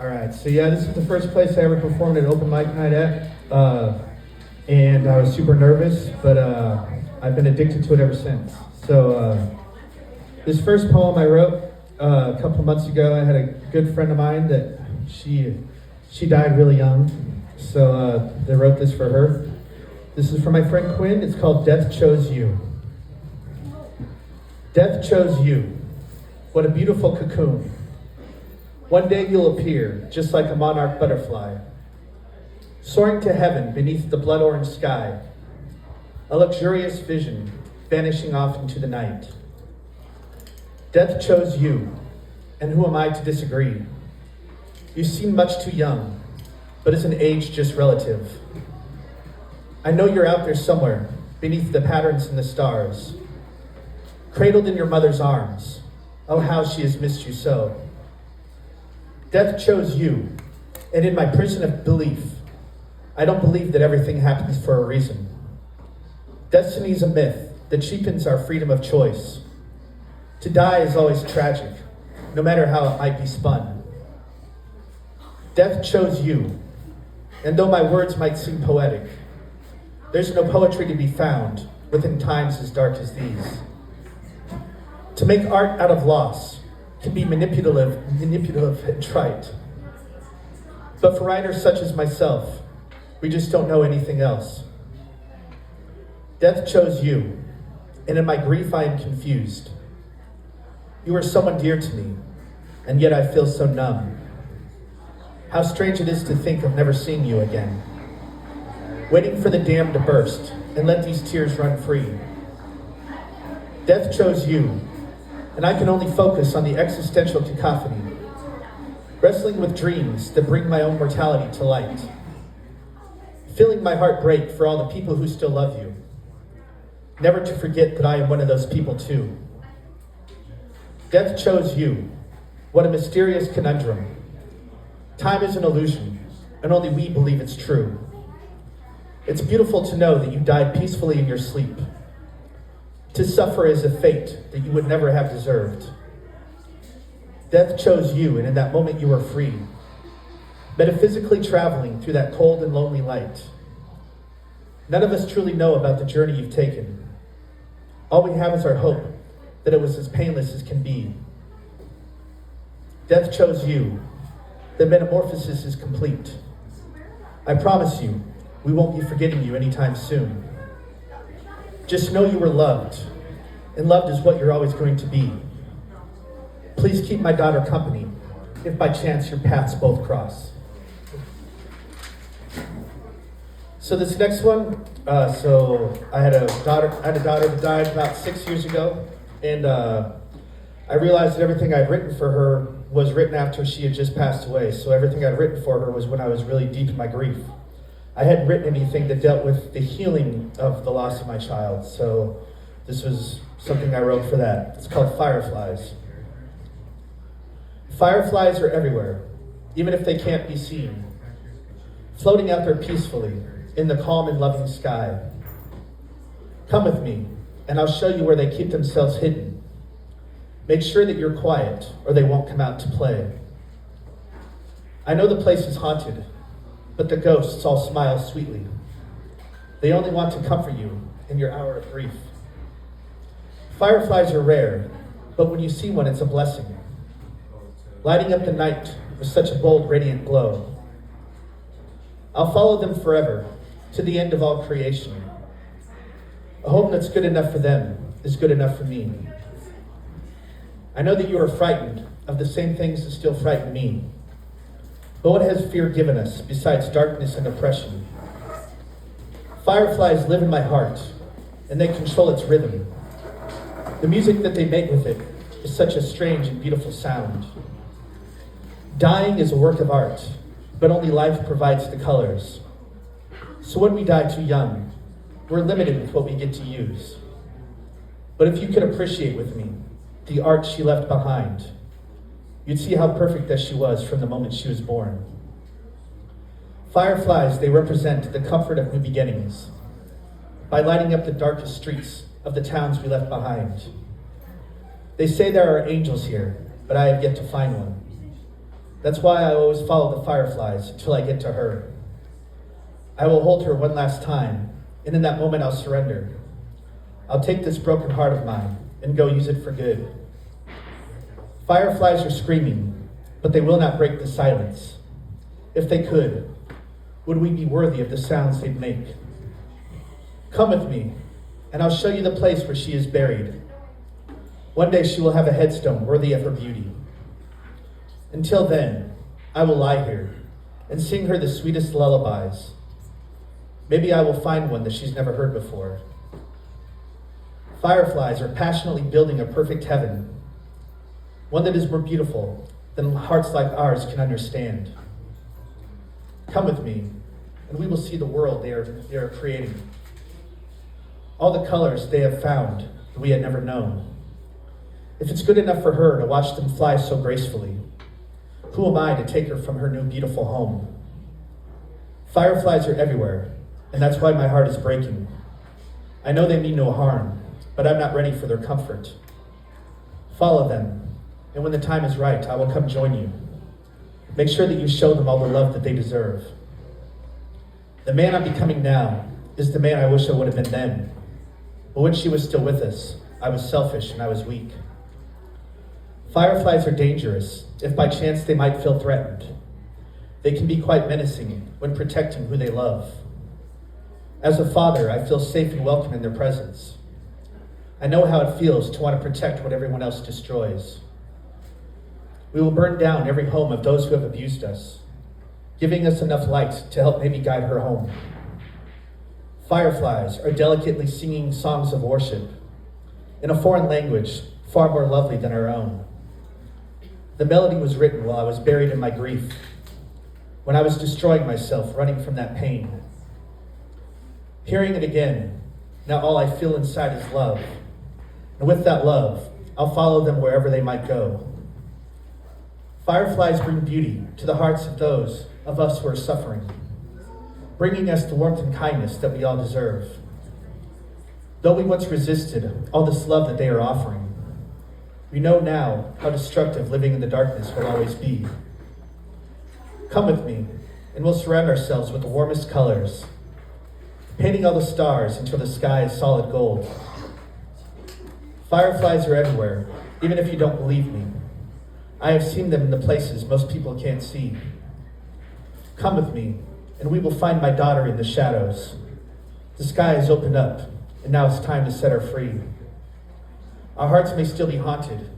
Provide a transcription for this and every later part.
All right, so yeah, this is the first place I ever performed at open mic night at, and I was super nervous, but I've been addicted to it ever since. So this first poem I wrote a couple of months ago. I had a good friend of mine that she died really young, so they wrote this for her. This is from my friend Quinn. It's called Death Chose You. Death chose you. What a beautiful cocoon. One day you'll appear, just like a monarch butterfly, soaring to heaven beneath the blood-orange sky, a luxurious vision vanishing off into the night. Death chose you, and who am I to disagree? You seem much too young, but isn't age just relative? I know you're out there somewhere, beneath the patterns in the stars, cradled in your mother's arms. Oh, how she has missed you so. Death chose you, and in my prison of belief, I don't believe that everything happens for a reason. Destiny's a myth that cheapens our freedom of choice. To die is always tragic, no matter how it might be spun. Death chose you, and though my words might seem poetic, there's no poetry to be found within times as dark as these. To make art out of loss can be manipulative and trite. But for writers such as myself, we just don't know anything else. Death chose you, and in my grief I am confused. You are someone dear to me, and yet I feel so numb. How strange it is to think of never seeing you again. Waiting for the dam to burst and let these tears run free. Death chose you, and I can only focus on the existential cacophony, wrestling with dreams that bring my own mortality to light, feeling my heart break for all the people who still love you, never to forget that I am one of those people too. Death chose you. What a mysterious conundrum. Time is an illusion, and only we believe it's true. It's beautiful to know that you died peacefully in your sleep. To suffer is a fate that you would never have deserved. Death chose you, and in that moment you were free, metaphysically traveling through that cold and lonely light. None of us truly know about the journey you've taken. All we have is our hope that it was as painless as can be. Death chose you. The metamorphosis is complete. I promise you, we won't be forgetting you anytime soon. Just know you were loved, and loved is what you're always going to be. Please keep my daughter company, if by chance your paths both cross. So this next one, I had a daughter that died about 6 years ago, and I realized that everything I'd written for her was written after she had just passed away. So everything I'd written for her was when I was really deep in my grief. I hadn't written anything that dealt with the healing of the loss of my child, so this was something I wrote for that. It's called Fireflies. Fireflies are everywhere, even if they can't be seen, floating out there peacefully in the calm and loving sky. Come with me, and I'll show you where they keep themselves hidden. Make sure that you're quiet, or they won't come out to play. I know the place is haunted, but the ghosts all smile sweetly. They only want to comfort you in your hour of grief. Fireflies are rare, but when you see one, it's a blessing, lighting up the night with such a bold, radiant glow. I'll follow them forever, to the end of all creation. A home that's good enough for them is good enough for me. I know that you are frightened of the same things that still frighten me. But what has fear given us besides darkness and oppression? Fireflies live in my heart, and they control its rhythm. The music that they make with it is such a strange and beautiful sound. Dying is a work of art, but only life provides the colors. So when we die too young, we're limited with what we get to use. But if you could appreciate with me the art she left behind, you'd see how perfect that she was from the moment she was born. Fireflies, they represent the comfort of new beginnings by lighting up the darkest streets of the towns we left behind. They say there are angels here, but I have yet to find one. That's why I always follow the fireflies until I get to her. I will hold her one last time, and in that moment I'll surrender. I'll take this broken heart of mine and go use it for good. Fireflies are screaming, but they will not break the silence. If they could, would we be worthy of the sounds they'd make? Come with me, and I'll show you the place where she is buried. One day she will have a headstone worthy of her beauty. Until then, I will lie here and sing her the sweetest lullabies. Maybe I will find one that she's never heard before. Fireflies are passionately building a perfect heaven, one that is more beautiful than hearts like ours can understand. Come with me, and we will see the world they are creating. All the colors they have found that we had never known. If it's good enough for her to watch them fly so gracefully, who am I to take her from her new beautiful home? Fireflies are everywhere, and that's why my heart is breaking. I know they mean no harm, but I'm not ready for their comfort. Follow them, and when the time is right, I will come join you. Make sure that you show them all the love that they deserve. The man I'm becoming now is the man I wish I would have been then. But when she was still with us, I was selfish and I was weak. Fireflies are dangerous if by chance they might feel threatened. They can be quite menacing when protecting who they love. As a father, I feel safe and welcome in their presence. I know how it feels to want to protect what everyone else destroys. We will burn down every home of those who have abused us, giving us enough light to help maybe guide her home. Fireflies are delicately singing songs of worship in a foreign language far more lovely than our own. The melody was written while I was buried in my grief, when I was destroying myself, running from that pain. Hearing it again, now all I feel inside is love. And with that love, I'll follow them wherever they might go. Fireflies bring beauty to the hearts of those of us who are suffering, bringing us the warmth and kindness that we all deserve. Though we once resisted all this love that they are offering, we know now how destructive living in the darkness will always be. Come with me, and we'll surround ourselves with the warmest colors, painting all the stars until the sky is solid gold. Fireflies are everywhere, even if you don't believe me. I have seen them in the places most people can't see. Come with me, and we will find my daughter in the shadows. The sky has opened up, and now it's time to set her free. Our hearts may still be haunted,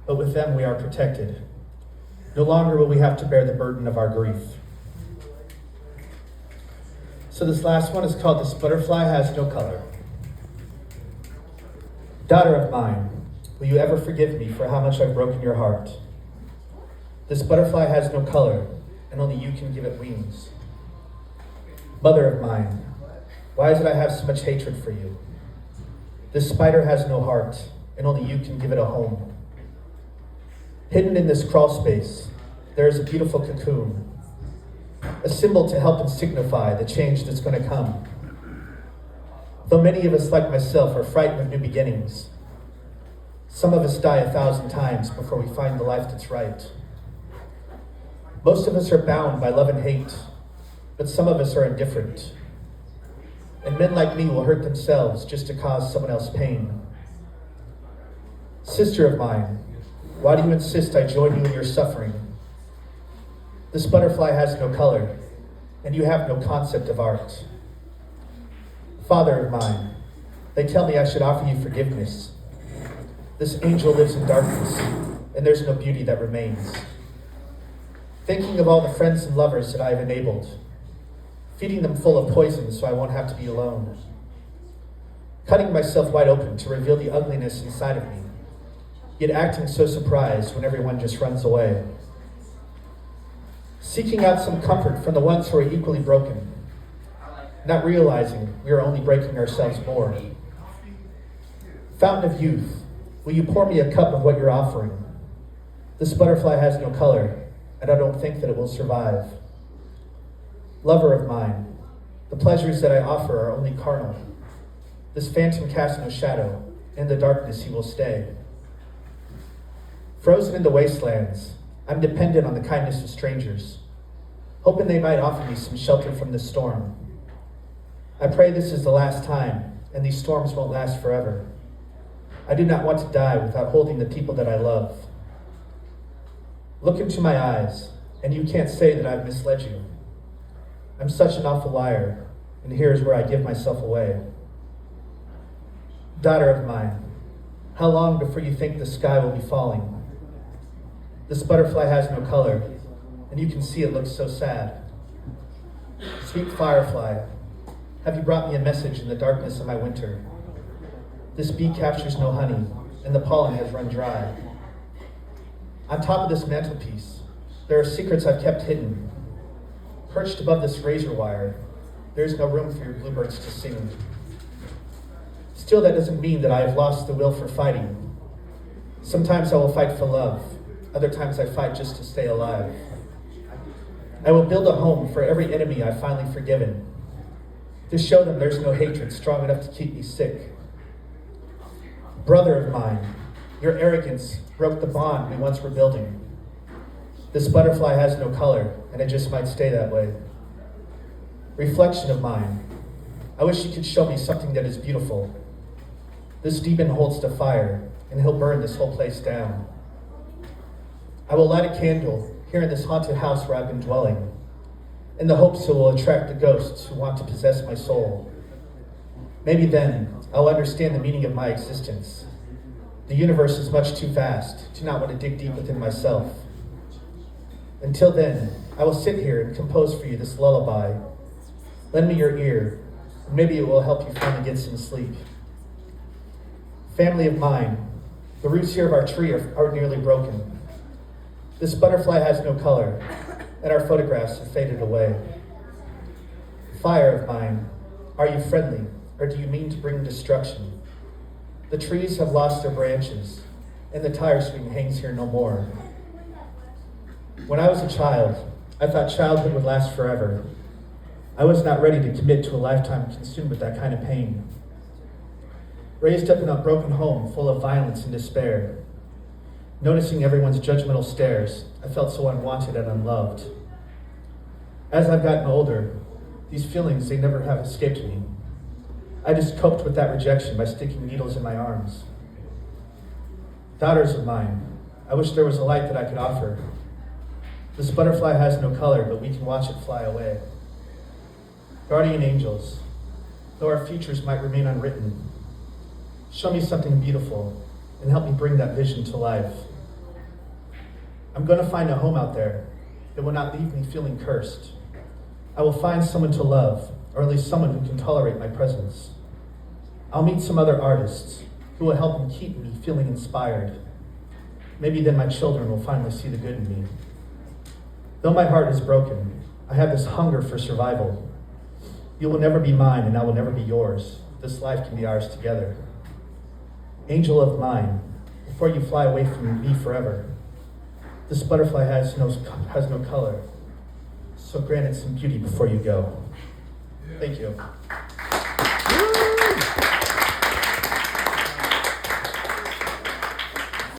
but with them we are protected. No longer will we have to bear the burden of our grief. So this last one is called This Butterfly Has No Color. Daughter of mine, will you ever forgive me for how much I've broken your heart? This butterfly has no color, and only you can give it wings. Mother of mine, why is it I have so much hatred for you? This spider has no heart, and only you can give it a home. Hidden in this crawl space, there is a beautiful cocoon, a symbol to help and signify the change that's going to come. Though many of us, like myself, are frightened of new beginnings, some of us die 1,000 times before we find the life that's right. Most of us are bound by love and hate, but some of us are indifferent. And men like me will hurt themselves just to cause someone else pain. Sister of mine, why do you insist I join you in your suffering? This butterfly has no color, and you have no concept of art. Father of mine, they tell me I should offer you forgiveness. This angel lives in darkness, and there's no beauty that remains. Thinking of all the friends and lovers that I have enabled, feeding them full of poison so I won't have to be alone. Cutting myself wide open to reveal the ugliness inside of me, yet acting so surprised when everyone just runs away. Seeking out some comfort from the ones who are equally broken, not realizing we are only breaking ourselves more. Fountain of youth, will you pour me a cup of what you're offering? This butterfly has no color, and I don't think that it will survive. Lover of mine, the pleasures that I offer are only carnal. This phantom casts no shadow, in the darkness he will stay. Frozen in the wastelands, I'm dependent on the kindness of strangers, hoping they might offer me some shelter from this storm. I pray this is the last time, and these storms won't last forever. I do not want to die without holding the people that I love. Look into my eyes, and you can't say that I've misled you. I'm such an awful liar, and here is where I give myself away. Daughter of mine, how long before you think the sky will be falling? This butterfly has no color, and you can see it looks so sad. Sweet firefly, have you brought me a message in the darkness of my winter? This bee captures no honey, and the pollen has run dry. On top of this mantelpiece, there are secrets I've kept hidden. Perched above this razor wire, there's no room for your bluebirds to sing. Still, that doesn't mean that I have lost the will for fighting. Sometimes I will fight for love. Other times I fight just to stay alive. I will build a home for every enemy I've finally forgiven, to show them there's no hatred strong enough to keep me sick. Brother of mine, your arrogance broke the bond we once were building. This butterfly has no color, and it just might stay that way. Reflection of mine, I wish you could show me something that is beautiful. This demon holds the fire, and he'll burn this whole place down. I will light a candle here in this haunted house where I've been dwelling, in the hopes it will attract the ghosts who want to possess my soul. Maybe then I'll understand the meaning of my existence. The universe is much too vast to not want to dig deep within myself. Until then, I will sit here and compose for you this lullaby. Lend me your ear, and maybe it will help you finally get some sleep. Family of mine, the roots here of our tree are nearly broken. This butterfly has no color, and our photographs have faded away. Fire of mine, are you friendly, or do you mean to bring destruction? The trees have lost their branches, and the tire swing hangs here no more. When I was a child, I thought childhood would last forever. I was not ready to commit to a lifetime consumed with that kind of pain. Raised up in a broken home full of violence and despair, noticing everyone's judgmental stares, I felt so unwanted and unloved. As I've gotten older, these feelings, they never have escaped me. I just coped with that rejection by sticking needles in my arms. Daughters of mine, I wish there was a light that I could offer. This butterfly has no color, but we can watch it fly away. Guardian angels, though our futures might remain unwritten, show me something beautiful and help me bring that vision to life. I'm going to find a home out there that will not leave me feeling cursed. I will find someone to love, or at least someone who can tolerate my presence. I'll meet some other artists who will help me keep me feeling inspired. Maybe then my children will finally see the good in me. Though my heart is broken, I have this hunger for survival. You will never be mine, and I will never be yours. This life can be ours together. Angel of mine, before you fly away from me forever, this butterfly has no color, so grant it some beauty before you go. Thank you.